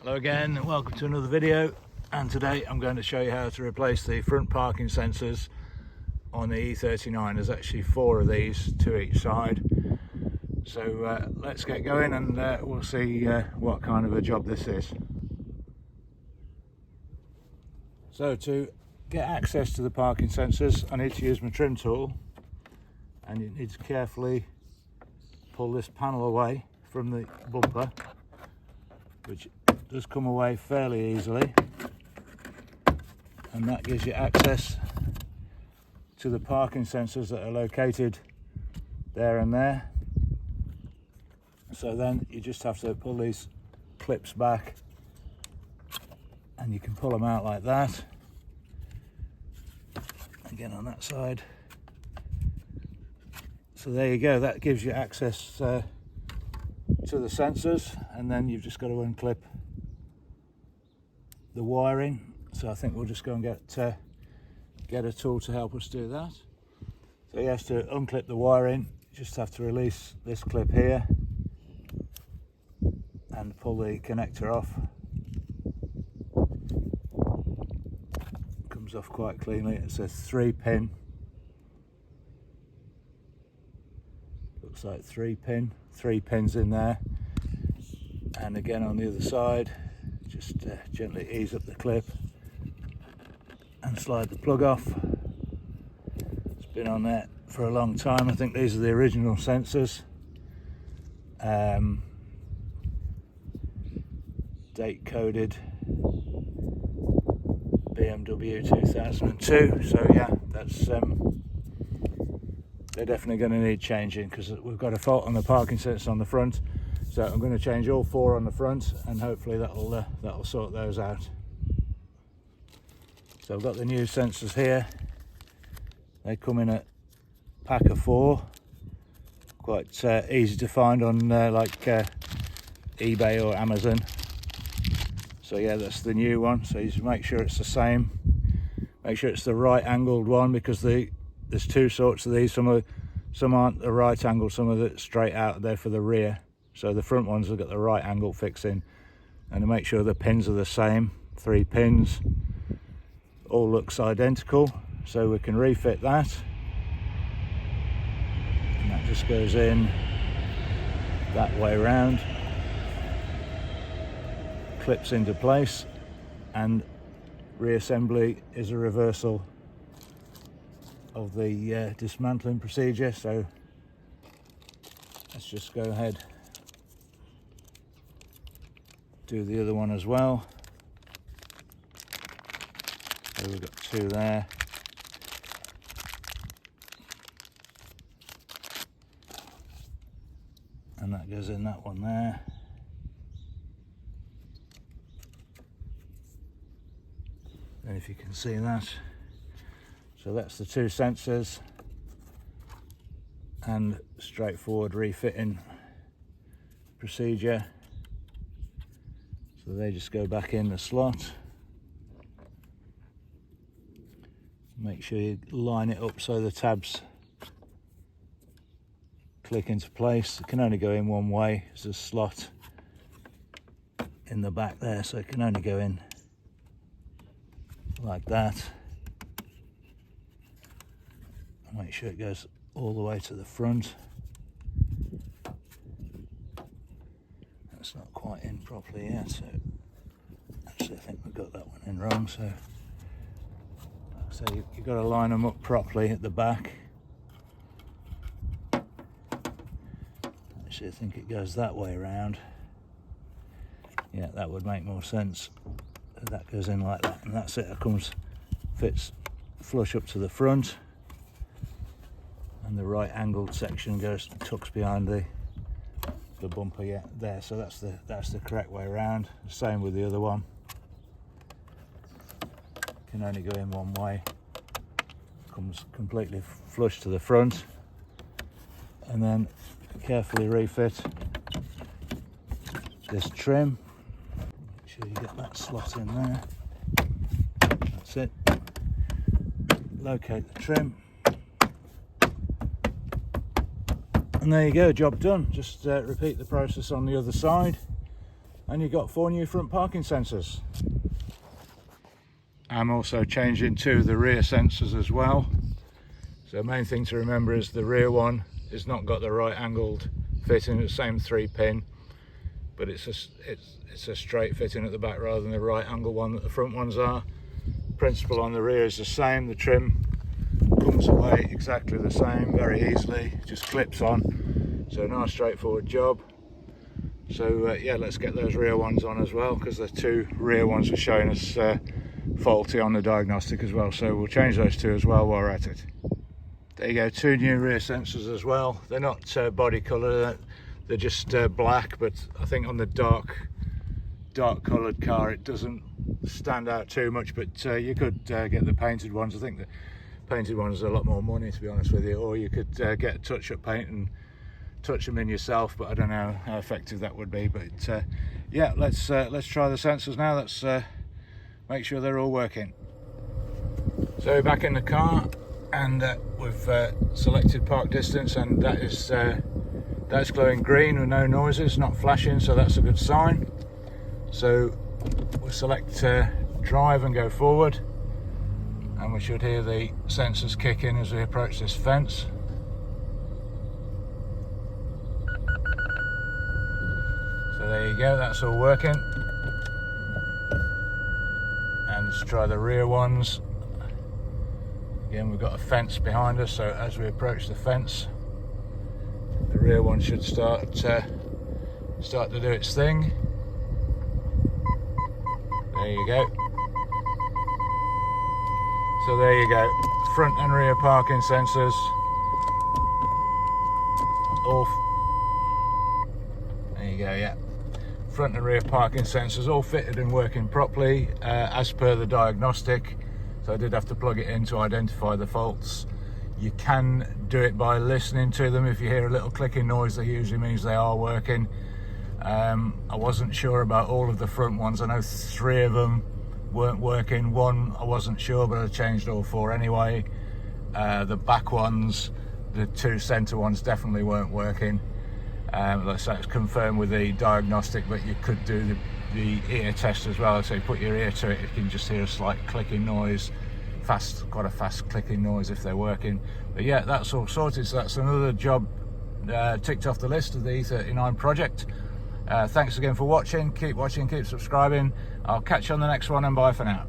Hello again, welcome to another video, and today I'm going to show you how to replace the front parking sensors on the E39. There's actually 4 of these, 2 each side. So let's get going and we'll see what kind of a job this is. So to get access to the parking sensors, I need to use my trim tool, and you need to carefully pull this panel away from the bumper, which does come away fairly easily, and that gives you access to the parking sensors that are located there and there. So then you just have to pull these clips back and you can pull them out like that. Again on that side. So there you go, that gives you access to the sensors, and then you've just got to unclip the wiring. So I think we'll just go and get a tool to help us do that. So you have to unclip the wiring, you just have to release this clip here and pull the connector off. Comes off quite cleanly. It's a 3-pin, looks like 3 pins in there, and again on the other side, just gently ease up the clip and slide the plug off. It's been on there for a long time. I think these are the original sensors, date coded BMW 2002. So yeah, that's they're definitely going to need changing, because we've got a fault on the parking sensors on the front. So I'm going to change all 4 on the front, and hopefully that'll sort those out. So I've got the new sensors here. They come in a pack of 4, quite easy to find on like eBay or Amazon. So yeah, that's the new one. So you just make sure it's the same. Make sure it's the right angled one, because there's 2 sorts of these. Some aren't the right angle, some of it straight out there for the rear. So the front ones have got the right angle fixing, and to make sure the pins are the same, 3 pins, all looks identical. So we can refit that, and that just goes in that way around, clips into place, and reassembly is a reversal of the dismantling procedure. So let's just go ahead, do the other one as well. So we've got 2 there. And that goes in that one there. And if you can see that, so that's the 2 sensors, and straightforward refitting procedure. So they just go back in the slot. Make sure you line it up so the tabs click into place. It can only go in one way. There's a slot in the back there, so it can only go in like that. Make sure it goes all the way to the front. That's not quite in properly yet, so actually I think we've got that one in wrong. So you've got to line them up properly at the back. Actually I think it goes that way around. Yeah, that would make more sense. That goes in like that, and that's it. It fits flush up to the front, and the right angled section tucks behind the bumper. Yeah, there. So that's the correct way around. Same with the other one. Can only go in one way. Comes completely flush to the front, and then carefully refit this trim. Make sure you get that slot in there. That's it. Locate the trim, and there you go, job done. Just repeat the process on the other side, and you've got 4 new front parking sensors. I'm also changing 2 of the rear sensors as well. So the main thing to remember is the rear one has not got the right angled fitting, it's the same 3-pin, but it's a straight fitting at the back rather than the right angle one that the front ones are. Principle on the rear is the same, the trim comes away exactly the same, very easily, just clips on. So a nice straightforward job. So yeah, let's get those rear ones on as well, because the 2 rear ones are showing us faulty on the diagnostic as well. So we'll change those 2 as well while we're at it. There you go, 2 new rear sensors as well. They're not body colour, they're just black, but I think on the dark coloured car it doesn't stand out too much, but you could get the painted ones. I think the painted ones are a lot more money, to be honest with you, or you could get touch-up paint and touch them in yourself, but I don't know how effective that would be. But yeah, let's try the sensors now. Let's make sure they're all working. So we're back in the car, and we've selected park distance, and that's glowing green with no noises, not flashing, so that's a good sign. So we'll select drive and go forward, and we should hear the sensors kick in as we approach this fence. So there you go, that's all working. And let's try the rear ones. Again, we've got a fence behind us, so as we approach the fence, the rear one should start to do its thing. There you go. So there you go, front and rear parking sensors. There you go, yeah. Front and rear parking sensors all fitted and working properly as per the diagnostic. So I did have to plug it in to identify the faults. You can do it by listening to them. If you hear a little clicking noise, that usually means they are working. I wasn't sure about all of the front ones. I know 3 of them weren't working. 1 I wasn't sure, but I changed all 4 anyway. The back ones, the 2 centre ones definitely weren't working. That's confirmed with the diagnostic, but you could do the ear test as well. So you put your ear to it, you can just hear a slight clicking noise, quite a fast clicking noise if they're working. But yeah, that's all sorted. So that's another job ticked off the list of the E39 project. Thanks again for watching. Keep watching, keep subscribing. I'll catch you on the next one, and bye for now.